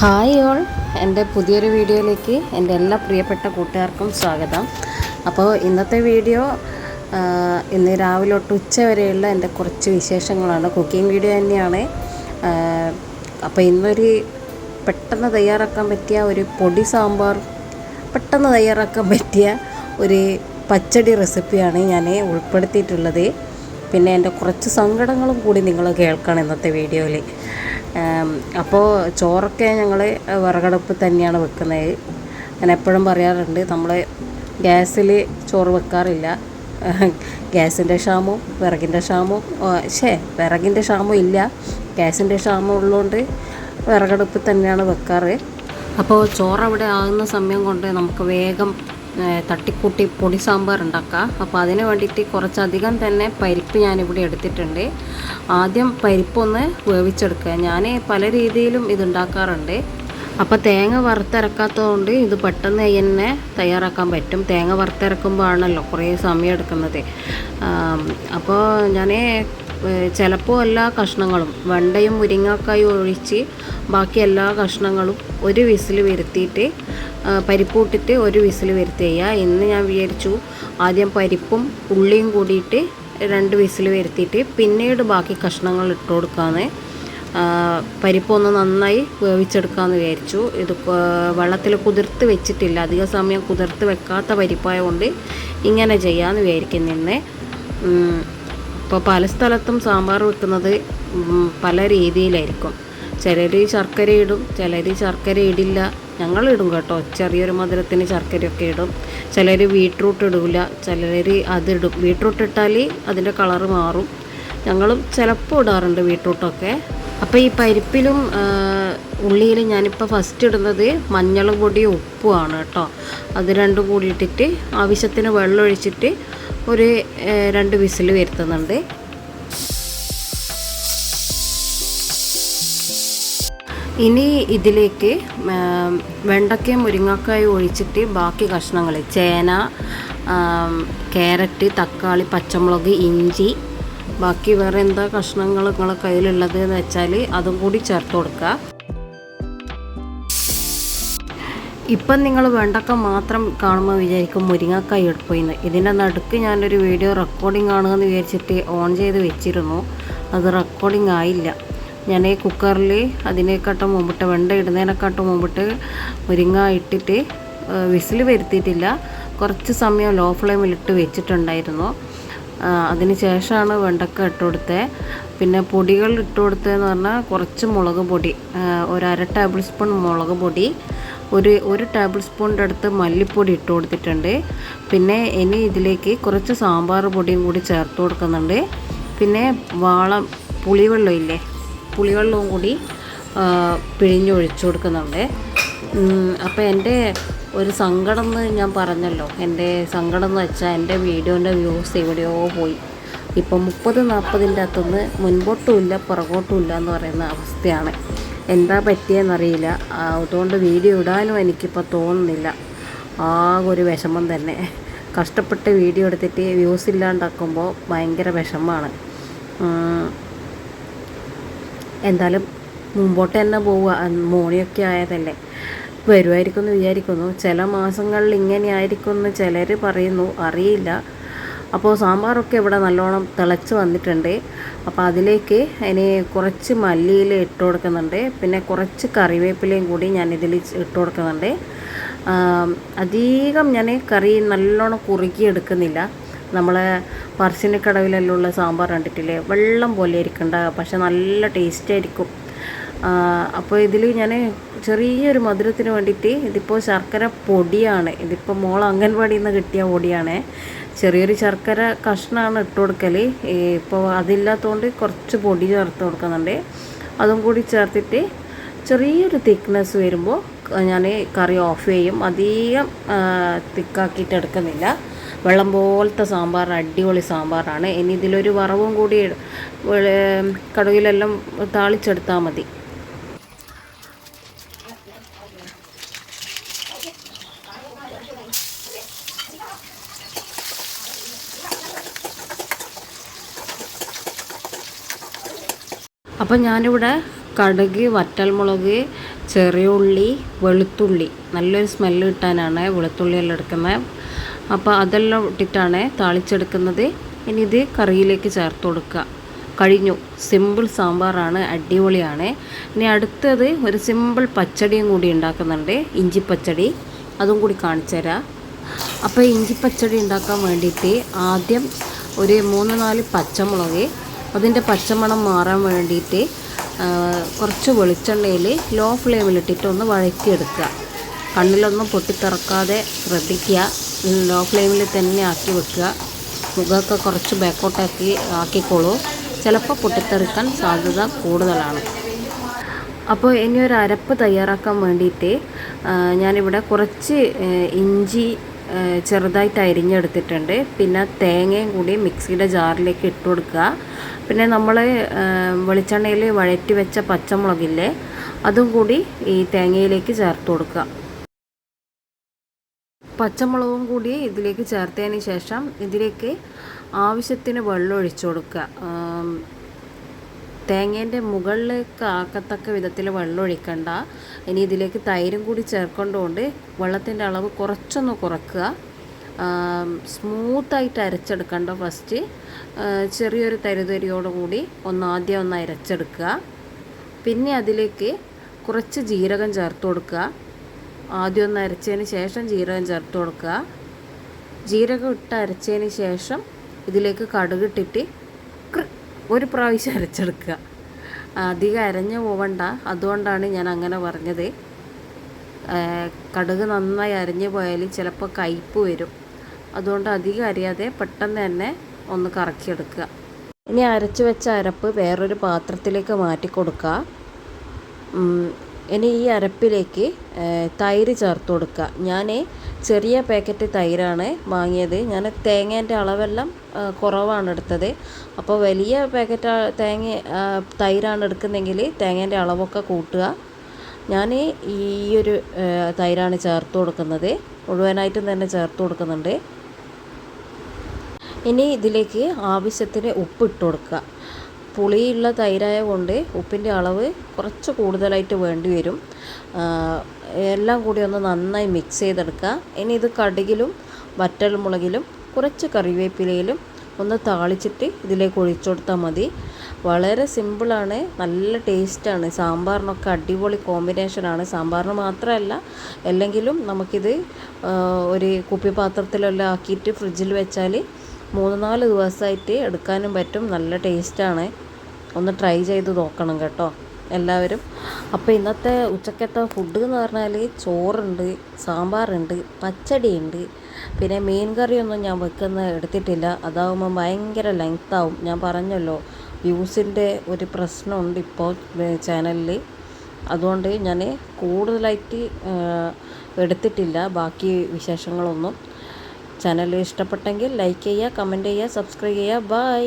Hi all, എൻ്റെ പുതിയൊരു വീഡിയോയിലേക്ക് എൻ്റെ എല്ലാ പ്രിയപ്പെട്ട കൂട്ടുകാർക്കും സ്വാഗതം. അപ്പോൾ ഇന്നത്തെ വീഡിയോ ഇന്ന് രാവിലെ തൊട്ട് ഉച്ച വരെയുള്ള എൻ്റെ കുറച്ച് വിശേഷങ്ങളാണ്. കുക്കിംഗ് വീഡിയോ തന്നെയാണ്. അപ്പോൾ ഇന്നൊരു പെട്ടെന്ന് തയ്യാറാക്കാൻ പറ്റിയ ഒരു പൊടി സാമ്പാർ, പെട്ടെന്ന് തയ്യാറാക്കാൻ പറ്റിയ ഒരു പച്ചടി റെസിപ്പിയാണ് ഞാൻ ഉൾപ്പെടുത്തിയിട്ടുള്ളത്. പിന്നെ എൻ്റെ കുറച്ച് സങ്കടങ്ങളും കൂടി നിങ്ങൾ കേൾക്കണം ഇന്നത്തെ വീഡിയോയിൽ. അപ്പോൾ ചോറൊക്കെ ഞങ്ങൾ വിറകടുപ്പ് തന്നെയാണ് വെക്കുന്നത്. ഞാൻ എപ്പോഴും പറയാറുണ്ട്, നമ്മൾ ഗ്യാസിൽ ചോറ് വെക്കാറില്ല. ഗ്യാസിൻ്റെ ക്ഷാമവും വിറകിൻ്റെ ക്ഷാമവും വിറകിൻ്റെ ക്ഷാമം ഇല്ല, ഗ്യാസിൻ്റെ ക്ഷാമം ഉള്ളതുകൊണ്ട് വിറകടുപ്പ് തന്നെയാണ് വെക്കാറ്. അപ്പോൾ ചോറ് അവിടെ ആകുന്ന സമയം കൊണ്ട് നമുക്ക് വേഗം തട്ടിക്കൂട്ടി പൊടി സാമ്പാർ ഉണ്ടാക്കാം. അപ്പോൾ അതിന് വേണ്ടിയിട്ട് കുറച്ചധികം തന്നെ പരിപ്പ് ഞാനിവിടെ എടുത്തിട്ടുണ്ട്. ആദ്യം പരിപ്പൊന്ന് വേവിച്ചെടുക്കുക. ഞാൻ പല രീതിയിലും ഇതുണ്ടാക്കാറുണ്ട്. അപ്പോൾ തേങ്ങ വറുത്തരക്കാത്തതുകൊണ്ട് ഇത് പെട്ടെന്ന് തന്നെ തയ്യാറാക്കാൻ പറ്റും. തേങ്ങ വറുത്തരക്കുമ്പോൾ ആണല്ലോ കുറേ സമയം എടുക്കുന്നത്. അപ്പോൾ ഞാൻ ചിലപ്പോൾ എല്ലാ കഷ്ണങ്ങളും വെണ്ടയും മുരിങ്ങക്കായും ഒഴിച്ച് ബാക്കി എല്ലാ കഷ്ണങ്ങളും ഒരു വിസിൽ വരുത്തിയിട്ട് പരിപ്പ് ഇട്ടിട്ട് ഒരു വിസിൽ വരുത്തി ചെയ്യുക. ഇന്ന് ഞാൻ വിചാരിച്ചു ആദ്യം പരിപ്പും ഉള്ളിയും കൂടിയിട്ട് 2 വിസിൽ വരുത്തിയിട്ട് പിന്നീട് ബാക്കി കഷ്ണങ്ങൾ ഇട്ട് കൊടുക്കാമെന്ന്. പരിപ്പൊന്ന് നന്നായി വേവിച്ചെടുക്കാമെന്ന് വിചാരിച്ചു. ഇത് വെള്ളത്തിൽ കുതിർത്ത് വെച്ചിട്ടില്ല, അധിക സമയം കുതിർത്ത് വെക്കാത്ത പരിപ്പായതുകൊണ്ട് ഇങ്ങനെ ചെയ്യാമെന്ന് വിചാരിക്കുന്നുണ്ട്. ഇപ്പോൾ പല സ്ഥലത്തും സാമ്പാർ വെക്കുന്നത് പല രീതിയിലായിരിക്കും. ചിലർ ശർക്കര ഇടും, ചിലർ ശർക്കര ഇടില്ല. ഞങ്ങളിടും കേട്ടോ, ചെറിയൊരു മധുരത്തിന് ശർക്കരയൊക്കെ ഇടും. ചിലർ ബീട്രൂട്ട് ഇടില്ല, ചിലർ അതിടും. ബീട്രൂട്ട് ഇട്ടാൽ അതിൻ്റെ കളറ് മാറും. ഞങ്ങളും ചിലപ്പോൾ ഇടാറുണ്ട് ബീട്രൂട്ടൊക്കെ. അപ്പോൾ ഈ പരിപ്പിലും ഉള്ളിയിലും ഞാനിപ്പോൾ ഫസ്റ്റ് ഇടുന്നത് മഞ്ഞൾ പൊടിയും ഉപ്പുമാണ് കേട്ടോ. അത് രണ്ടും കൂടി ഇട്ടിട്ട് ആവശ്യത്തിന് വെള്ളം ഒഴിച്ചിട്ട് ഒരു 2 വിസിൽ വരുത്തുന്നുണ്ട്. ഇനി ഇതിലേക്ക് വെണ്ടയ്ക്കയും മുരിങ്ങക്കായും ഒഴിച്ചിട്ട് ബാക്കി കഷ്ണങ്ങൾ ചേന, ക്യാരറ്റ്, തക്കാളി, പച്ചമുളക്, ഇഞ്ചി, ബാക്കി വേറെ എന്താ കഷ്ണങ്ങൾ നിങ്ങളെ കയ്യിലുള്ളത് എന്ന് വെച്ചാൽ അതും കൂടി ചേർത്ത് കൊടുക്കുക. ഇപ്പം നിങ്ങൾ വെണ്ടക്ക മാത്രം കാണുമ്പോൾ വിചാരിക്കും മുരിങ്ങക്കായി എടുപ്പോയിന്ന്. ഇതിൻ്റെ നടുക്ക് ഞാനൊരു വീഡിയോ റെക്കോർഡിംഗ് ആണെന്ന് വിചാരിച്ചിട്ട് ഓൺ ചെയ്ത് വെച്ചിരുന്നു. അത് റെക്കോർഡിംഗ് ആയില്ല. ഞാൻ കുക്കറിൽ അതിനെക്കാട്ടും മുമ്പിട്ട് വെണ്ട ഇടുന്നതിനെക്കാട്ടും മുമ്പിട്ട് മുരിങ്ങ ഇട്ടിട്ട് വിസിൽ വരുത്തിയിട്ടില്ല, കുറച്ച് സമയം ലോ ഫ്ലെയിമിലിട്ട് വെച്ചിട്ടുണ്ടായിരുന്നു. അതിന് ശേഷമാണ് വെണ്ടക്ക ഇട്ട് കൊടുത്തത്. പിന്നെ പൊടികൾ ഇട്ട് കൊടുത്തതെന്ന് പറഞ്ഞാൽ കുറച്ച് മുളക് പൊടി, ഒരു 1/2 ടേബിൾ സ്പൂൺ മുളക് പൊടി, ഒരു ടേബിൾ സ്പൂണിൻ്റെ അടുത്ത് മല്ലിപ്പൊടി ഇട്ട് കൊടുത്തിട്ടുണ്ട്. പിന്നെ ഇനി ഇതിലേക്ക് കുറച്ച് സാമ്പാർ പൊടിയും കൂടി ചേർത്ത് കൊടുക്കുന്നുണ്ട്. പിന്നെ പുളിവെള്ളം ഇല്ലേ, പുളിവെള്ളവും കൂടി പിഴിഞ്ഞൊഴിച്ചു കൊടുക്കുന്നുണ്ട്. അപ്പോൾ എൻ്റെ ഒരു സങ്കടം എന്ന് ഞാൻ പറഞ്ഞല്ലോ, എൻ്റെ സങ്കടം എന്ന് വെച്ചാൽ എൻ്റെ വീഡിയോൻ്റെ വ്യൂസ് എവിടെയോ പോയി. ഇപ്പം 30-40ൻ്റെ അകത്തുനിന്ന് മുൻപോട്ടും ഇല്ല പുറകോട്ടും ഇല്ല എന്ന് പറയുന്ന അവസ്ഥയാണ്. എന്താ പറ്റിയെന്നറിയില്ല. അതുകൊണ്ട് വീഡിയോ ഇടാനും എനിക്കിപ്പോൾ തോന്നുന്നില്ല. ആകെ ഒരു വിഷമം തന്നെ. കഷ്ടപ്പെട്ട് വീഡിയോ എടുത്തിട്ട് വ്യൂസ് ഇല്ലാണ്ടാക്കുമ്പോൾ ഭയങ്കര വിഷമമാണ്. എന്തായാലും മുമ്പോട്ട് തന്നെ പോവുക. മോണിയൊക്കെ ആയതല്ലേ, വരുമായിരിക്കും എന്ന് വിചാരിക്കുന്നു. ചില മാസങ്ങളിൽ ഇങ്ങനെ ആയിരിക്കും എന്ന് ചിലർ പറയുന്നു, അറിയില്ല. അപ്പോൾ സാമ്പാറൊക്കെ ഇവിടെ നല്ലോണം തിളച്ച് വന്നിട്ടുണ്ട്. അപ്പോൾ അതിലേക്ക് ഇനി കുറച്ച് മല്ലിയില ഇട്ട് കൊടുക്കുന്നുണ്ട്. പിന്നെ കുറച്ച് കറിവേപ്പിലയും കൂടി ഞാനിതിൽ ഇട്ട് കൊടുക്കുന്നുണ്ട്. അധികം ഞാൻ കറി നല്ലോണം കുറുക്കി എടുക്കുന്നില്ല. നമ്മൾ പറശ്ശിനിക്കടവിലെല്ലാം ഉള്ള സാമ്പാർ കണ്ടിട്ടില്ലേ, വെള്ളം പോലെ ഇരിക്കണ്ട, പക്ഷെ നല്ല ടേസ്റ്റായിരിക്കും. അപ്പോൾ ഇതിൽ ഞാൻ ചെറിയൊരു മധുരത്തിന് വേണ്ടിയിട്ട്, ഇതിപ്പോൾ ശർക്കര പൊടിയാണ്, ഇതിപ്പോൾ മോൾ അംഗൻവാടിയിൽ നിന്ന് കിട്ടിയ പൊടിയാണ്. ചെറിയൊരു ശർക്കര കഷ്ണമാണ് ഇട്ട് കൊടുക്കൽ. ഇപ്പോൾ അതില്ലാത്തതുകൊണ്ട് കുറച്ച് പൊടി ചേർത്ത് കൊടുക്കുന്നുണ്ട്. അതും കൂടി ചേർത്തിട്ട് ചെറിയൊരു തിക്നെസ് വരുമ്പോൾ ഞാൻ കറി ഓഫ് ചെയ്യും. അധികം തിക്കാക്കിയിട്ട് എടുക്കുന്നില്ല. വെള്ളം പോലത്തെ സാമ്പാർ, അടിപൊളി സാമ്പാറാണ്. ഇനി ഇതിലൊരു വറവും കൂടി കടുകിലെല്ലാം താളിച്ചെടുത്താൽ മതി. അപ്പോൾ ഞാനിവിടെ കടുക്, വറ്റൽമുളക്, ചെറിയ ഉള്ളി, വെളുത്തുള്ളി, നല്ലൊരു സ്മെല്ല് കിട്ടാനാണ് വെളുത്തുള്ളിയെല്ലാം എടുക്കുന്നത്. അപ്പോൾ അതെല്ലാം ഇട്ടിട്ടാണ് താളിച്ചെടുക്കുന്നത്. ഇനി ഇത് കറിയിലേക്ക് ചേർത്ത് കൊടുക്കുക. കഴിഞ്ഞു. സിമ്പിൾ സാമ്പാറാണ്, അടിപൊളിയാണ്. ഇനി അടുത്തത് ഒരു സിമ്പിൾ പച്ചടിയും കൂടി ഉണ്ടാക്കുന്നുണ്ട്, ഇഞ്ചിപ്പച്ചടി. അതും കൂടി കാണിച്ചു തരാം. അപ്പോൾ ഇഞ്ചിപ്പച്ചടി ഉണ്ടാക്കാൻ വേണ്ടിയിട്ട് ആദ്യം ഒരു 3-4 പച്ചമുളക്, അതിൻ്റെ പച്ചമണം മാറാൻ വേണ്ടിയിട്ട് കുറച്ച് വെളിച്ചെണ്ണയിൽ ലോ ഫ്ലെയിമിലിട്ടിട്ട് ഒന്ന് വഴറ്റിയെടുക്കുക. കണ്ണിലൊന്നും പൊട്ടിത്തിറക്കാതെ ശ്രദ്ധിക്കുക. ലോ ഫ്ലെയിമിൽ തന്നെ ആക്കി വെക്കുക. മുഖമൊക്കെ കുറച്ച് ബാക്കോട്ടാക്കി ആക്കിക്കോളൂ. ചിലപ്പോൾ പൊട്ടിത്തെറിക്കാൻ സാധ്യത കൂടുതലാണ്. അപ്പോൾ ഇനി ഒരു അരപ്പ് തയ്യാറാക്കാൻ വേണ്ടിയിട്ട് ഞാനിവിടെ കുറച്ച് ഇഞ്ചി ചെറുതായിട്ട് അരിഞ്ഞെടുത്തിട്ടുണ്ട്. പിന്നെ തേങ്ങയും കൂടി മിക്സിയുടെ ജാറിലേക്ക് ഇട്ട് കൊടുക്കുക. പിന്നെ നമ്മൾ വെളിച്ചെണ്ണയിൽ വഴറ്റി വെച്ച പച്ചമുളകില്ലേ, അതും കൂടി ഈ തേങ്ങയിലേക്ക് ചേർത്ത് കൊടുക്കുക. പച്ചമുളകും കൂടി ഇതിലേക്ക് ചേർത്തതിന് ശേഷം ഇതിലേക്ക് ആവശ്യത്തിന് വെള്ളം ഒഴിച്ചു കൊടുക്കുക. തേങ്ങേൻ്റെ മുകളിലേക്ക് ആക്കത്തക്ക വിധത്തിൽ വെള്ളം ഒഴിക്കണ്ട. ഇനി ഇതിലേക്ക് തൈരും കൂടി ചേർക്കൊണ്ടുകൊണ്ട് വെള്ളത്തിൻ്റെ അളവ് കുറച്ചൊന്ന് കുറക്കുക. സ്മൂത്തായിട്ട് അരച്ചെടുക്കണ്ട. ഫസ്റ്റ് ചെറിയൊരു തരിതരിയോടുകൂടി ആദ്യം ഒന്ന് അരച്ചെടുക്കുക. പിന്നെ അതിലേക്ക് കുറച്ച് ജീരകം ചേർത്ത് കൊടുക്കുക. ആദ്യം ഒന്ന് അരച്ചതിന് ശേഷം ജീരകം ചേർത്ത് കൊടുക്കുക. ജീരകം ഇട്ട് അരച്ചതിന് ശേഷം ഇതിലേക്ക് കടുകിട്ടിട്ട് ഒരു പ്രാവശ്യം അരച്ചെടുക്കുക. അധികം അരഞ്ഞു പോവണ്ട, അതുകൊണ്ടാണ് ഞാൻ അങ്ങനെ പറഞ്ഞത്. കടുക് നന്നായി അരഞ്ഞു പോയാൽ ചിലപ്പോൾ കയ്പ്പ് വരും. അതുകൊണ്ട് അധികം അരിയാതെ പെട്ടെന്ന് തന്നെ ഒന്ന് കറക്കിയെടുക്കുക. ഇനി അരച്ച് വെച്ച അരപ്പ് വേറൊരു പാത്രത്തിലേക്ക് മാറ്റി കൊടുക്കുക. ഇനി ഈ അരപ്പിലേക്ക് തൈര് ചേർത്ത് കൊടുക്കുക. ഞാൻ ചെറിയ പാക്കറ്റ് തൈരാണ് വാങ്ങിയത്. ഞാൻ തേങ്ങേൻ്റെ അളവെല്ലാം കുറവാണ് എടുത്തത്. അപ്പോൾ വലിയ പാക്കറ്റ് തൈരാണ് എടുക്കുന്നതെങ്കിൽ തേങ്ങേൻ്റെ അളവൊക്കെ കൂട്ടുക. ഞാൻ ഈ ഒരു തൈരാണ് ചേർത്ത് കൊടുക്കുന്നത്. മുഴുവനായിട്ടും തന്നെ ചേർത്ത് കൊടുക്കുന്നുണ്ട്. ഇനി ഇതിലേക്ക് ആവശ്യത്തിന് ഉപ്പ് ഇട്ട് കൊടുക്കുക. പുളിയുള്ള തൈരായ കൊണ്ട് ഉപ്പിൻ്റെ അളവ് കുറച്ച് കൂടുതലായിട്ട് വേണ്ടി വരും. എല്ലാം കൂടി ഒന്ന് നന്നായി മിക്സ് ചെയ്തെടുക്കുക. ഇനി ഇത് കടുകിലും വറ്റൽമുളകിലും കുറച്ച് കറിവേപ്പിലയിലും ഒന്ന് താളിച്ചിട്ട് ഇതിലേക്ക് ഒഴിച്ചു കൊടുത്താൽ മതി. വളരെ സിമ്പിളാണ്, നല്ല ടേസ്റ്റാണ്. സാമ്പാറിനൊക്കെ അടിപൊളി കോമ്പിനേഷനാണ്. സാമ്പാറിന് മാത്രമല്ല, അല്ലെങ്കിലും നമുക്കിത് ഒരു കുപ്പിപ്പാത്രത്തിലെല്ലാം ആക്കിയിട്ട് ഫ്രിഡ്ജിൽ വെച്ചാൽ 3-4 ദിവസമായിട്ട് എടുക്കാനും പറ്റും. നല്ല ടേസ്റ്റാണ്. ഒന്ന് ട്രൈ ചെയ്ത് നോക്കണം കേട്ടോ എല്ലാവരും. അപ്പോൾ ഇന്നത്തെ ഉച്ചക്കത്തെ ഫുഡ് എന്ന് പറഞ്ഞാൽ ചോറുണ്ട്, സാമ്പാറുണ്ട്, പച്ചടിയുണ്ട്. പിന്നെ മീൻ കറിയൊന്നും ഞാൻ എടുത്തിട്ടില്ല. അതാവുമ്പോൾ ഭയങ്കര ലെങ്ത്താവും. ഞാൻ പറഞ്ഞല്ലോ, വ്യൂസിൻ്റെ ഒരു പ്രശ്നമുണ്ട് ഇപ്പോൾ ചാനലിൽ. അതുകൊണ്ട് ഞാൻ കൂടുതലായിട്ട് എടുത്തിട്ടില്ല ബാക്കി വിശേഷങ്ങളൊന്നും. ചാനൽ ഇഷ്ടപ്പെട്ടെങ്കിൽ ലൈക്ക് ചെയ്യുക, കമൻറ്റ് ചെയ്യുക, സബ്സ്ക്രൈബ് ചെയ്യുക. ബൈ.